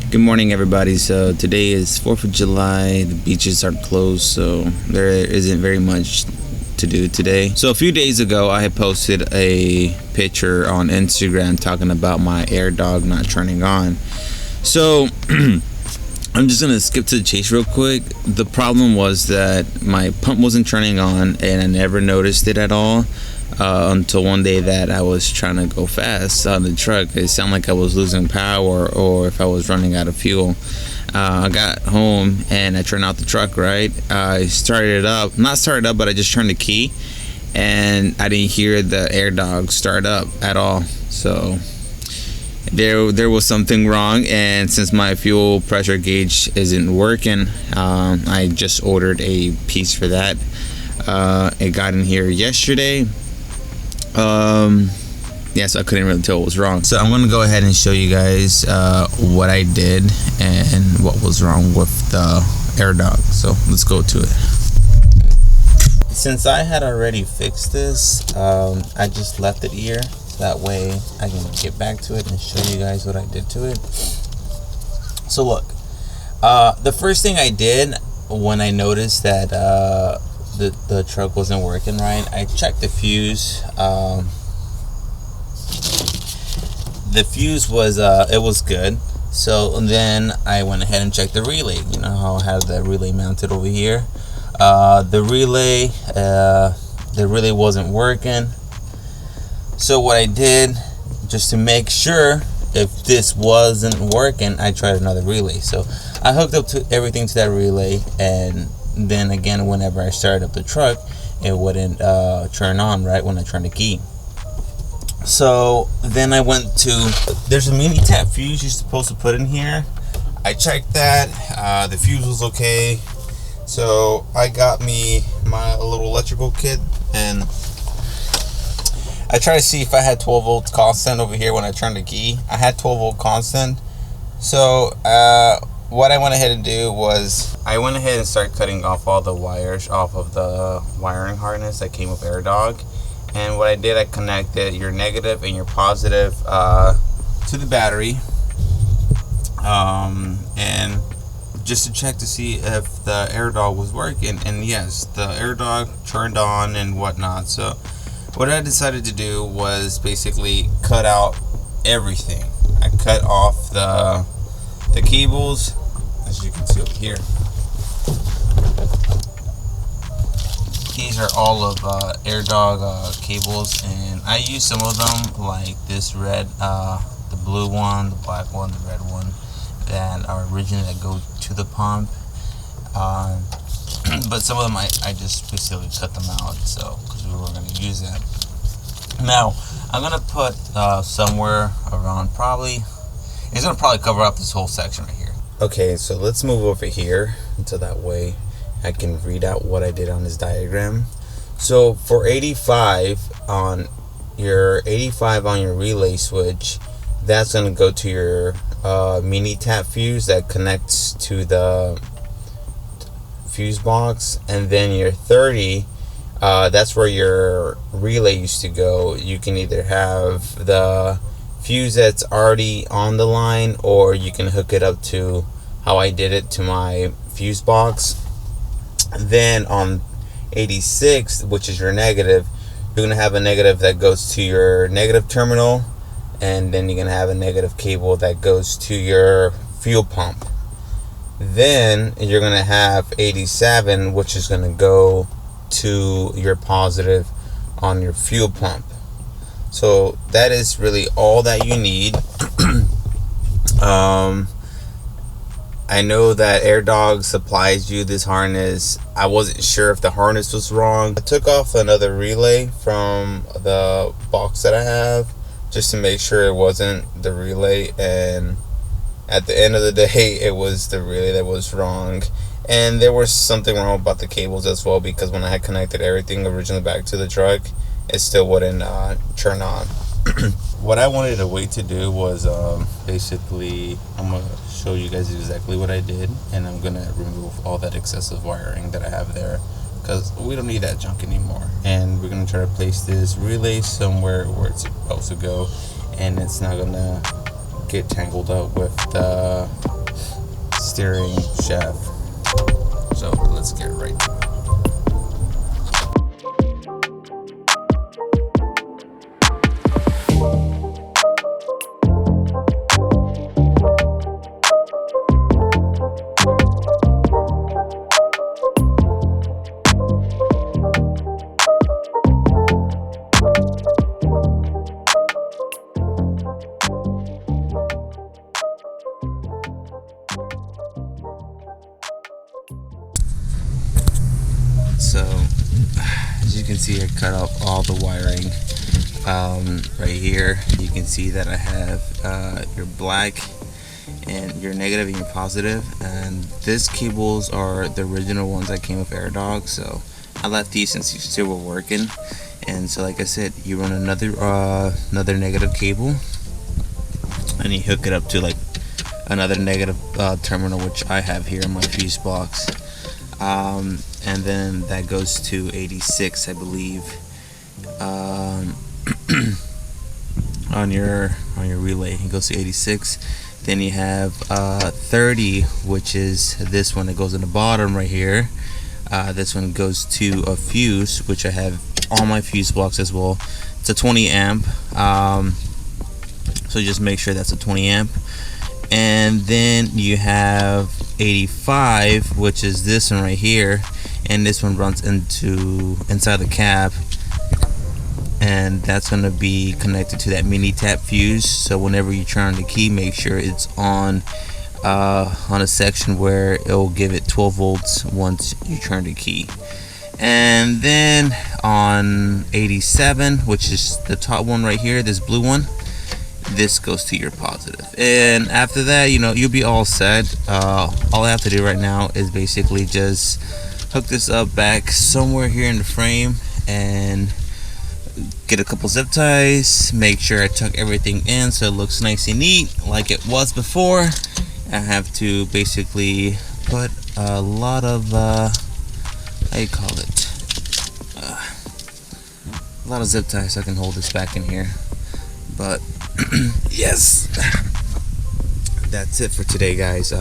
Good morning, everybody. So today is 4th of July. The beaches are closed, so there isn't very much to do today. So a few days ago, I had posted a picture on Instagram talking about my Airdog not turning on. So I'm just gonna skip to the chase real quick. The problem was that my pump wasn't turning on, and I never noticed it at all. Until one day that I was trying to go fast on the truck. It sounded like I was losing power or if I was running out of fuel. I got home and I turned out the truck, right? I started it up, not started up, but I just turned the key and I didn't hear the Airdog start up at all. So there was something wrong, and since my fuel pressure gauge isn't working, I just ordered a piece for that. It got in here yesterday. So I couldn't really tell what was wrong. So I'm gonna go ahead and show you guys what I did and what was wrong with the Airdog. So let's go to it. Since I had already fixed this, I just left it here. So that way I can get back to it and show you guys what I did to it. So look, the first thing I did when I noticed that the truck wasn't working right, I checked the fuse. The fuse was it was good. So then I went ahead and checked the relay. You know how I have the relay mounted over here. The relay wasn't working. So what I did, just to make sure if this wasn't working, I tried another relay. So I hooked up to everything to that relay, and then again, whenever I started up the truck, it wouldn't turn on right when I turned the key. So then I went to, there's a mini tap fuse you're supposed to put in here. I checked that, the fuse was okay. So I got me my little electrical kit, and I tried to see if I had 12 volt constant over here when I turned the key. I had 12 volt constant. So what I went ahead and do was I went ahead and started cutting off all the wires off of the wiring harness that came with Airdog. And what I did, I connected your negative and your positive to the battery, and just to check to see if the Airdog was working. And yes, the Airdog turned on and whatnot. So what I decided to do was basically cut out everything. I cut off the cables, as you can see over here. These are all of Airdog cables, and I use some of them, like this red, the blue one, the black one, the red one, that are originally that go to the pump. But some of them I just basically cut them out, so because we were going to use that. Now I'm gonna put somewhere around, it's gonna probably cover up this whole section right here. Okay, so let's move over here so that way I can read out what I did on this diagram. So for 85 on your relay switch, that's gonna go to your mini tap fuse that connects to the fuse box, and then your 30, that's where your relay used to go. You can either have the fuse that's already on the line, or you can hook it up to how I did it to my fuse box. Then on 86, which is your negative, you're gonna have a negative that goes to your negative terminal, and then you're gonna have a negative cable that goes to your fuel pump. Then you're gonna have 87, which is gonna go to your positive on your fuel pump. So that is really all that you need. I know that Airdog supplies you this harness. I wasn't sure if the harness was wrong. I took off another relay from the box that I have just to make sure it wasn't the relay, and at the end of the day, it was the relay that was wrong. And there was something wrong about the cables as well, because when I had connected everything originally back to the truck, it still wouldn't turn on. What I wanted to wait to do was basically, I'm going to show you guys exactly what I did, and I'm going to remove all that excessive wiring that I have there, because we don't need that junk anymore. And we're going to try to place this relay somewhere where it's supposed to go, and it's not going to get tangled up with the steering shaft. So let's get right to it. So, as you can see, I cut off all the wiring right here. You can see that I have your black and your negative and your positive, and these cables are the original ones that came with Airdog, so I left these since you still were working. And so, like I said, you run another negative cable, and you hook it up to like another negative terminal, which I have here in my fuse box. And then that goes to 86, I believe, on your relay. It goes to 86. Then you have 30, which is this one that goes in the bottom right here. This one goes to a fuse, which I have on my fuse box as well. It's a 20 amp. So just make sure that's a 20 amp. And then you have 85, which is this one right here, and this one runs inside the cab, and that's going to be connected to that mini tap fuse. So whenever you turn the key, make sure it's on a section where it will give it 12 volts once you turn the key. And then on 87, which is the top one right here, this blue one, this goes to your positive. And after that, you know, you'll be all set. All I have to do right now is basically just hook this up back somewhere here in the frame and get a couple zip ties, make sure I tuck everything in so it looks nice and neat like it was before. I have to basically put a lot of how you call it, a lot of zip ties so I can hold this back in here. But yes, that's it for today, guys.